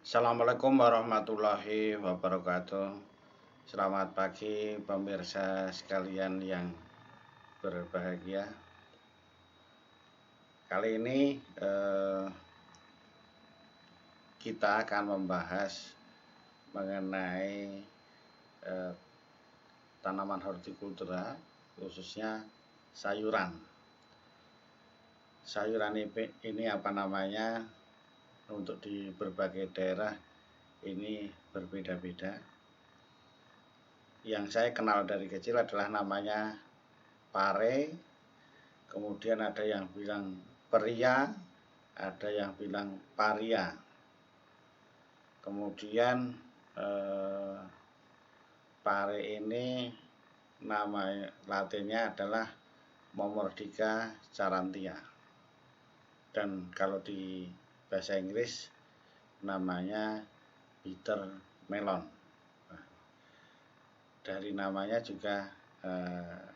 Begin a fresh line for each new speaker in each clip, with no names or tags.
Assalamualaikum warahmatullahi wabarakatuh. Selamat pagi pemirsa sekalian yang berbahagia. Kali ini kita akan membahas mengenai tanaman hortikultura, khususnya sayuran. Sayuran ini apa namanya? Untuk di berbagai daerah ini berbeda-beda. Yang saya kenal dari kecil adalah namanya pare, kemudian ada yang bilang peria, ada yang bilang paria. Kemudian pare ini nama latinnya adalah Momordica charantia. Dan kalau di bahasa Inggris namanya bitter melon. Dari namanya juga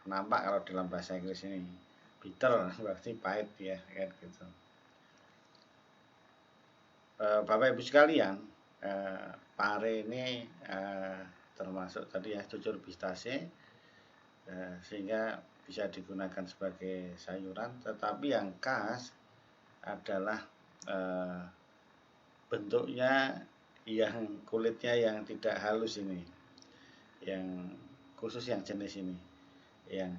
nampak kalau dalam bahasa Inggris ini bitter berarti pahit ya, kan gitu. Bapak Ibu sekalian, pare ini termasuk tadi ya cucur bistase, sehingga bisa digunakan sebagai sayuran. Tetapi yang khas adalah bentuknya yang kulitnya yang tidak halus ini, yang khusus yang jenis ini yang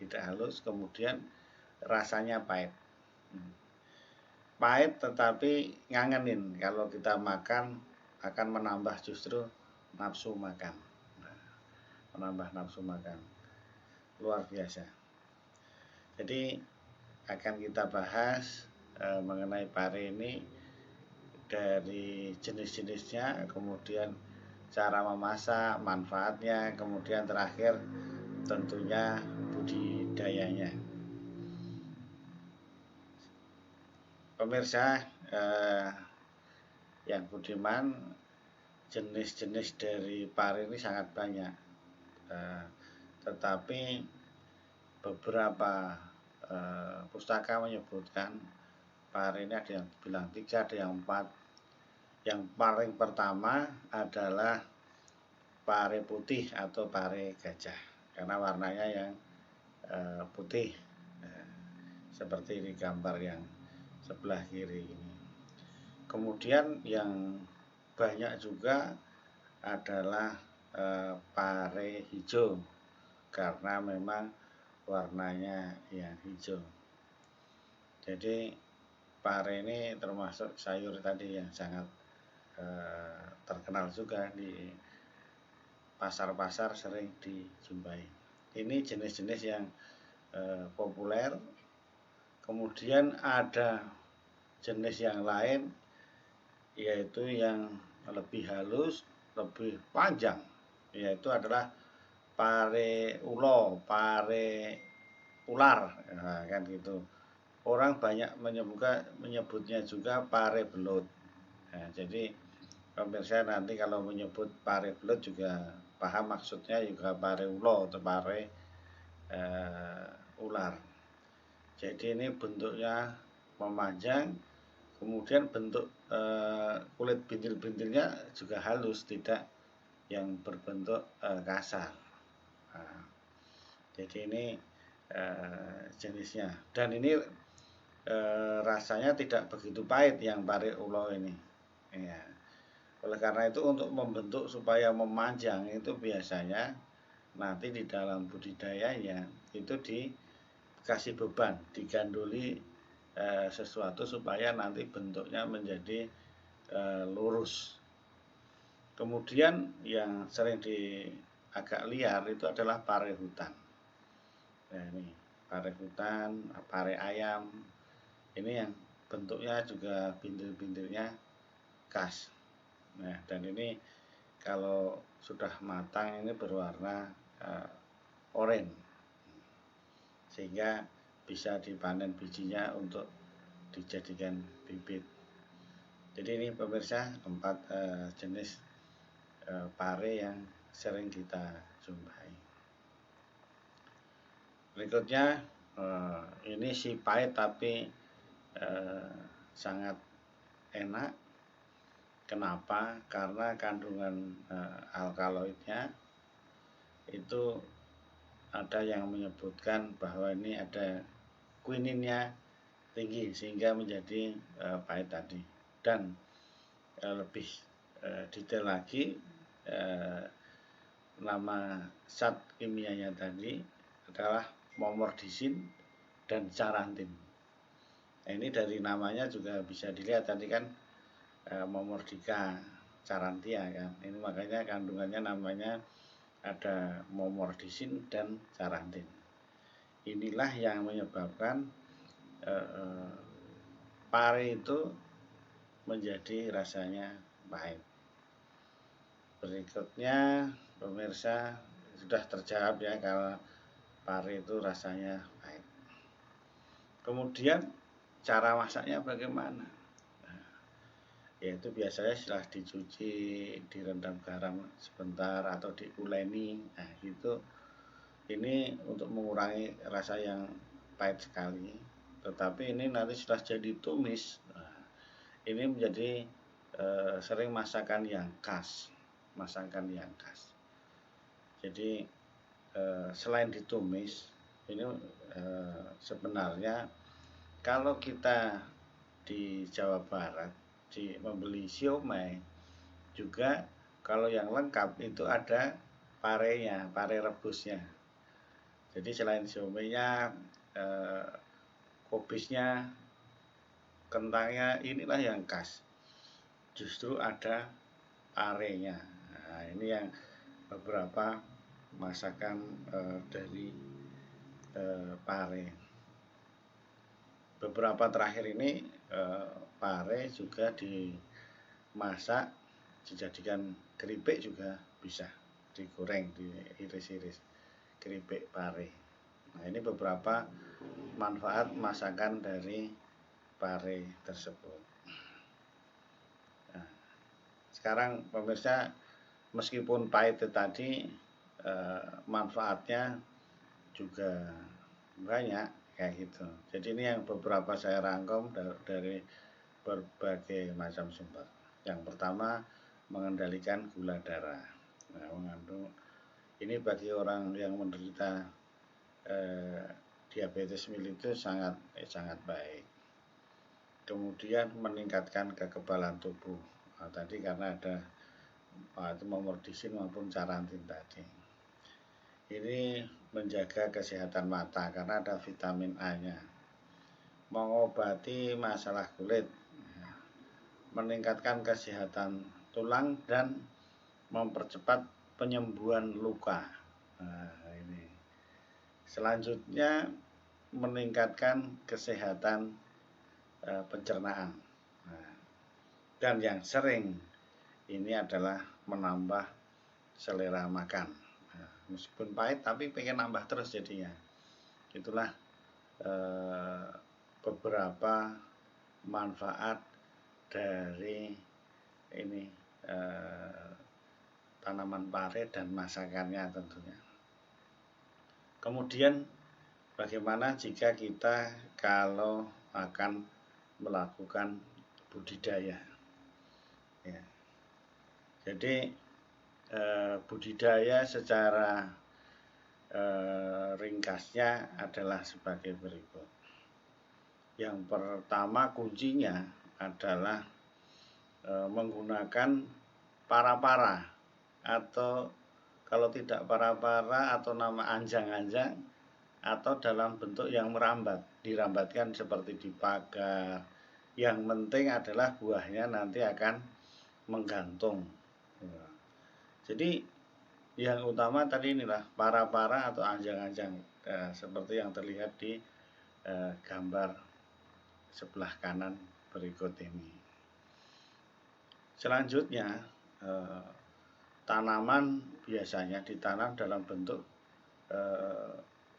tidak halus, kemudian rasanya pahit. Pahit tetapi ngangenin, kalau kita makan akan menambah justru nafsu makan, menambah nafsu makan, luar biasa. Jadi akan kita bahas mengenai pare ini dari jenis-jenisnya, kemudian cara memasak, manfaatnya, kemudian terakhir tentunya budidayanya. Pemirsa yang budiman, jenis-jenis dari pare ini sangat banyak, tetapi beberapa pustaka menyebutkan pare ini ada yang bilang 3, ada yang 4. Yang paling pertama adalah pare putih atau pare gajah, karena warnanya yang putih, seperti di gambar yang sebelah kiri ini. Kemudian yang banyak juga adalah pare hijau, karena memang warnanya yang hijau. Jadi pare ini termasuk sayur tadi yang sangat terkenal juga di pasar-pasar, sering dijumpai. Ini jenis-jenis yang populer. Kemudian ada jenis yang lain, yaitu yang lebih halus, lebih panjang, yaitu adalah pare ulo, pare ular, nah, kan gitu. Orang banyak menyebutnya juga pare belut. Nah, jadi pemirsa nanti kalau menyebut pare belut juga paham maksudnya, juga pare ulo atau pare ular. Jadi ini bentuknya memanjang, kemudian bentuk kulit bintil-bintilnya juga halus, tidak yang berbentuk kasar. Nah, jadi ini jenisnya, dan ini rasanya tidak begitu pahit yang pare ulo ini ya. Oleh karena itu, untuk membentuk supaya memanjang itu biasanya nanti di dalam budidayanya itu dikasih beban, diganduli sesuatu supaya nanti bentuknya menjadi lurus. Kemudian yang sering agak liar itu adalah pare hutan. Nah, ini pare hutan, pare ayam, ini yang bentuknya juga bintil-bintilnya khas. Nah, dan ini kalau sudah matang ini berwarna oranye, sehingga bisa dipanen bijinya untuk dijadikan bibit. Jadi ini pemirsa 4 jenis pare yang sering kita jumpai. Berikutnya ini si pahit tapi sangat enak, Kenapa? Karena kandungan alkaloidnya itu ada yang menyebutkan bahwa ini ada quinine-nya tinggi sehingga menjadi pahit tadi. Dan lebih detail lagi, nama zat kimianya tadi adalah momordisin dan charantin. Nah, ini dari namanya juga bisa dilihat tadi kan momordica charantia kan. Ini makanya kandungannya namanya ada momordisin dan charantin. Inilah yang menyebabkan pare itu menjadi rasanya pahit. Berikutnya pemirsa sudah terjawab ya kalau pare itu rasanya pahit. Kemudian cara masaknya bagaimana? Yaitu biasanya setelah dicuci, direndam garam sebentar atau diuleni. Nah, itu ini untuk mengurangi rasa yang pahit sekali. Tetapi ini nanti sudah jadi tumis. Nah, ini menjadi sering masakan yang khas. Jadi selain ditumis, ini sebenarnya kalau kita di Jawa Barat membeli siomay juga, kalau yang lengkap itu ada parenya, pare rebusnya. Jadi selain siomaynya, kubisnya, kentangnya, inilah yang khas. Justru ada parenya. Nah, ini yang beberapa masakan dari pare. Beberapa terakhir ini pare juga dimasak, dijadikan keripik juga bisa, digoreng, diiris-iris keripik pare. Nah, ini beberapa manfaat masakan dari pare tersebut. Nah, sekarang pemirsa, meskipun pahit tadi, manfaatnya juga banyak kayak gitu. Jadi ini yang beberapa saya rangkum dari berbagai macam sumber. Yang pertama, mengendalikan gula darah. Nah, mengandung ini bagi orang yang menderita diabetes mellitus sangat baik. Kemudian meningkatkan kekebalan tubuh. Nah, tadi karena ada itu momordisin maupun charantin tadi. Ini menjaga kesehatan mata karena ada vitamin A-nya. Mengobati masalah kulit, meningkatkan kesehatan tulang dan mempercepat penyembuhan luka. Nah, ini. Selanjutnya meningkatkan kesehatan pencernaan. Nah, dan yang sering ini adalah menambah selera makan. Nah, meskipun pahit tapi pengen nambah terus jadinya. Itulah beberapa manfaat dari ini tanaman pare dan masakannya tentunya. Kemudian bagaimana jika kita kalau akan melakukan budidaya? Ya. Jadi budidaya secara ringkasnya adalah sebagai berikut. Yang pertama kuncinya adalah menggunakan para-para, atau kalau tidak para-para atau nama anjang-anjang, atau dalam bentuk yang merambat, dirambatkan seperti di pagar. Yang penting adalah buahnya nanti akan menggantung. Jadi yang utama tadi inilah para-para atau anjang-anjang, seperti yang terlihat di gambar sebelah kanan berikut ini. Selanjutnya tanaman biasanya ditanam dalam bentuk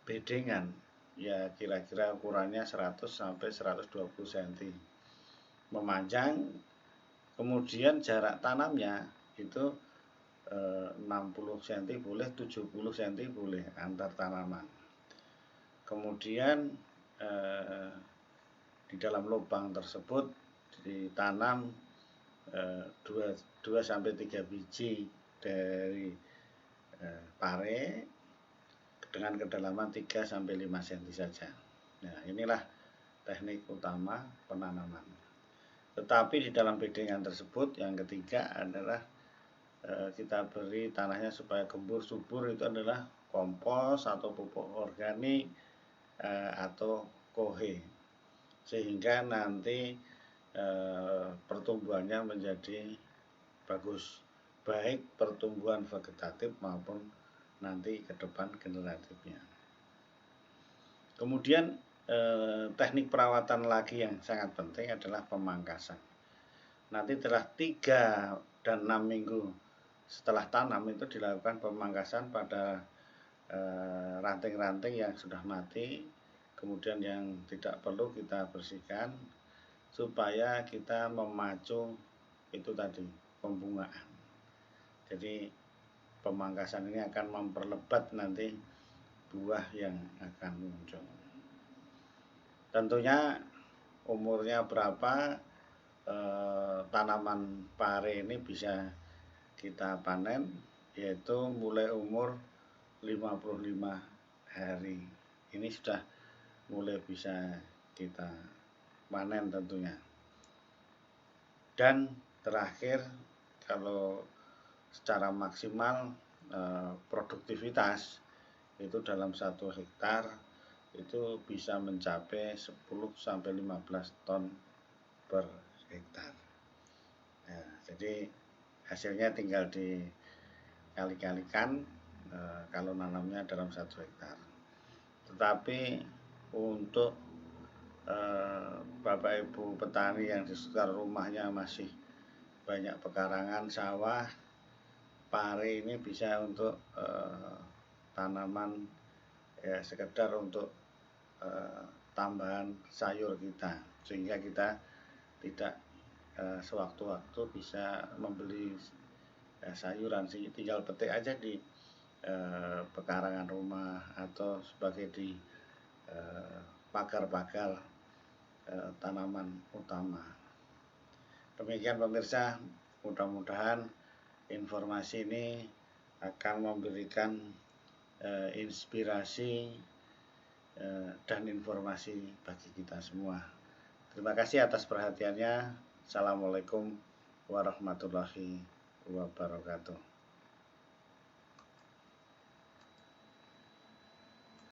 bedengan, ya kira-kira ukurannya 100 sampai 120 cm. Memanjang, kemudian jarak tanamnya itu 60 cm boleh, 70 cm boleh antar tanaman. Kemudian di dalam lubang tersebut ditanam 2 sampai 3 biji dari pare dengan kedalaman 3 sampai 5 cm saja. Nah, inilah teknik utama penanaman. Tetapi di dalam bedengan tersebut yang ketiga adalah kita beri tanahnya supaya gembur subur, itu adalah kompos atau pupuk organik atau kohe, sehingga nanti pertumbuhannya menjadi bagus, baik pertumbuhan vegetatif maupun nanti ke depan generatifnya. Kemudian teknik perawatan lagi yang sangat penting adalah pemangkasan. Nanti setelah 3 dan 6 minggu setelah tanam itu dilakukan pemangkasan pada ranting-ranting yang sudah mati, kemudian yang tidak perlu kita bersihkan supaya kita memacu itu tadi pembungaan. Jadi pemangkasan ini akan memperlebat nanti buah yang akan muncul. Tentunya umurnya berapa tanaman pare ini bisa kita panen, yaitu mulai umur 55 hari. Ini sudah mulai bisa kita panen tentunya. Dan terakhir, kalau secara maksimal produktivitas itu dalam 1 hektar itu bisa mencapai 10 sampai 15 ton per hektar. Nah, jadi hasilnya tinggal dikali-kalikan kalau nanamnya dalam 1 hektar. Tetapi untuk Bapak Ibu petani yang di sekitar rumahnya masih banyak pekarangan sawah, pare ini bisa untuk tanaman ya sekedar untuk tambahan sayur kita, sehingga kita tidak sewaktu-waktu bisa membeli sayuran, tinggal petik aja di pekarangan rumah atau sebagai di pagar-pagar tanaman utama. Demikian pemirsa, mudah-mudahan informasi ini akan memberikan inspirasi dan informasi bagi kita semua. Terima kasih atas perhatiannya. Assalamualaikum warahmatullahi wabarakatuh.